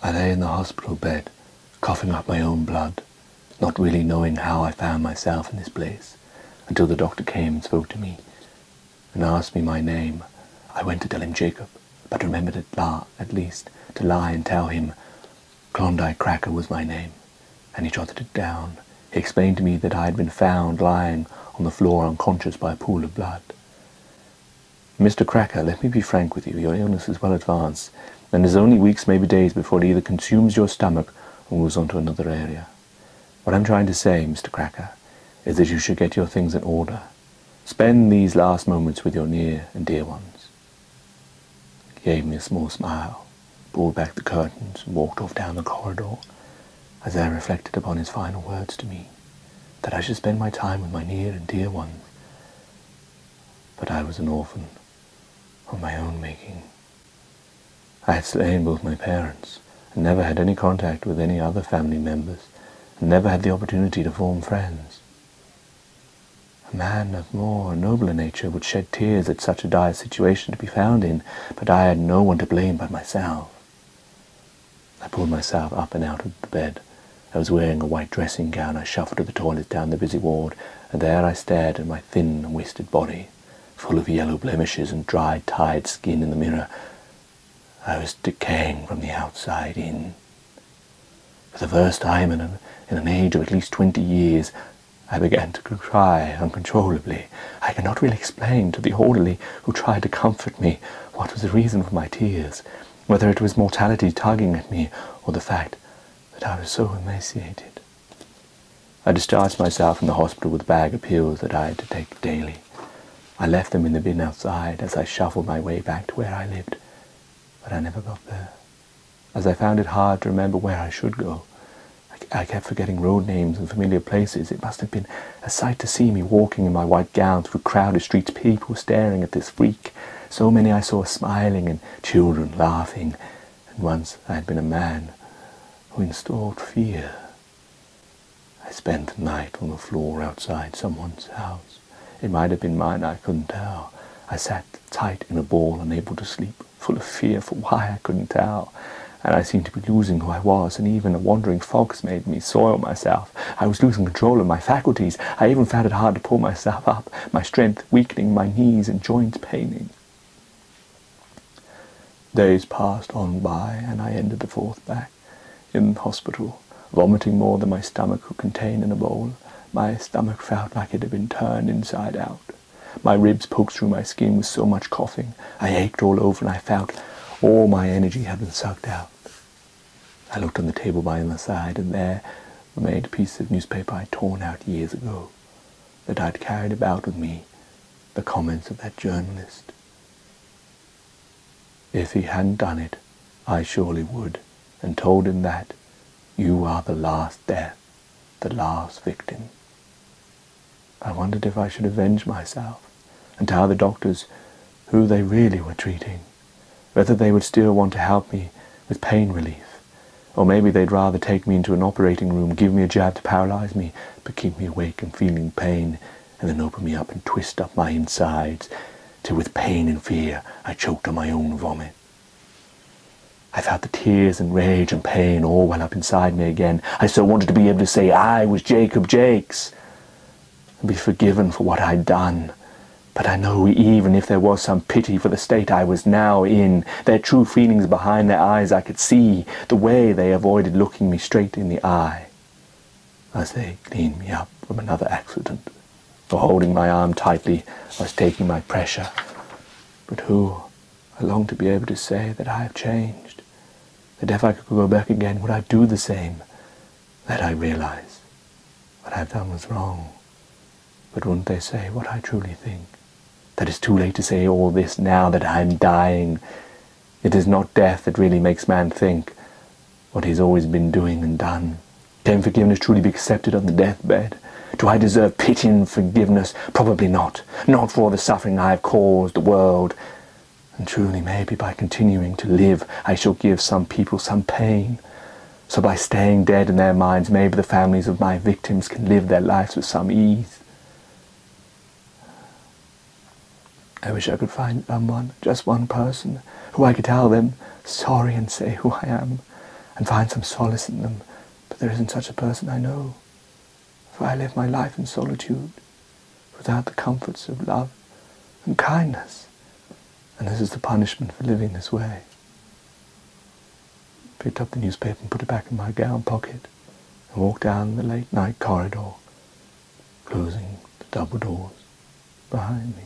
I lay in the hospital bed, coughing up my own blood, not really knowing how I found myself in this place, until the doctor came and spoke to me, and asked me my name. I went to tell him Jacob, but remembered at least to lie and tell him Klondike Kracker was my name, and he jotted it down. He explained to me that I had been found lying on the floor unconscious by a pool of blood. Mr. Kracker, let me be frank with you. Your illness is well advanced, and is only weeks, maybe days, before it either consumes your stomach or moves on to another area. What I'm trying to say, Mr. Kracker, is that you should get your things in order. Spend these last moments with your near and dear ones. He gave me a small smile, pulled back the curtains, and walked off down the corridor, as I reflected upon his final words to me, that I should spend my time with my near and dear ones. But I was an orphan of my own making. I had slain both my parents, and never had any contact with any other family members, and never had the opportunity to form friends. A man of more nobler nature would shed tears at such a dire situation to be found in, but I had no one to blame but myself. I pulled myself up and out of the bed. I was wearing a white dressing gown. I shuffled to the toilet down the busy ward, and there I stared at my thin and wasted body, full of yellow blemishes and dried, tired skin in the mirror. I was decaying from the outside in. For the first time in an age of at least 20 years, I began to cry uncontrollably. I could not really explain to the orderly who tried to comfort me what was the reason for my tears, whether it was mortality tugging at me or the fact that I was so emaciated. I discharged myself in the hospital with a bag of pills that I had to take daily. I left them in the bin outside as I shuffled my way back to where I lived, but I never got there, as I found it hard to remember where I should go. I kept forgetting road names and familiar places. It must have been a sight to see me walking in my white gown through crowded streets, people staring at this freak. So many I saw smiling and children laughing, and once I had been a man who installed fear. I spent the night on the floor outside someone's house. It might have been mine, I couldn't tell. I sat tight in a ball, unable to sleep, full of fear for why I couldn't tell. And I seemed to be losing who I was, and even the wandering fogs made me soil myself. I was losing control of my faculties. I even found it hard to pull myself up, my strength weakening, my knees and joints paining. Days passed on by, and I ended the fourth back in hospital, vomiting more than my stomach could contain in a bowl. My stomach felt like it had been turned inside out. My ribs poked through my skin with so much coughing. I ached all over, and I felt all my energy had been sucked out. I looked on the table by my side, and there remained a piece of newspaper I'd torn out years ago, that I'd carried about with me, the comments of that journalist. If he hadn't done it, I surely would, and told him that you are the last death, the last victim. I wondered if I should avenge myself, and tell the doctors who they really were treating, whether they would still want to help me with pain relief, or maybe they'd rather take me into an operating room, give me a jab to paralyze me, but keep me awake and feeling pain, and then open me up and twist up my insides, till with pain and fear I choked on my own vomit. I felt the tears and rage and pain all well up inside me again. I so wanted to be able to say I was Jacob Jakes, and be forgiven for what I'd done. But I know even if there was some pity for the state I was now in, their true feelings behind their eyes I could see, the way they avoided looking me straight in the eye, as they cleaned me up from another accident, or holding my arm tightly, was taking my pressure. But who? I longed to be able to say that I have changed, that if I could go back again, would I do the same, that I realize what I've done was wrong. But wouldn't they say what I truly think? That it's too late to say all this now that I'm dying. It is not death that really makes man think what he's always been doing and done. Can forgiveness truly be accepted on the deathbed? Do I deserve pity and forgiveness? Probably not. Not for all the suffering I have caused the world. And truly, maybe by continuing to live, I shall give some people some pain. So by staying dead in their minds, maybe the families of my victims can live their lives with some ease. I wish I could find someone, just one person, who I could tell them sorry and say who I am. and find some solace in them, but there isn't such a person, I know. For I live my life in solitude, without the comforts of love and kindness, and this is the punishment for living this way. Picked up the newspaper and put it back in my gown pocket, and walked down the late night corridor, closing the double doors behind me.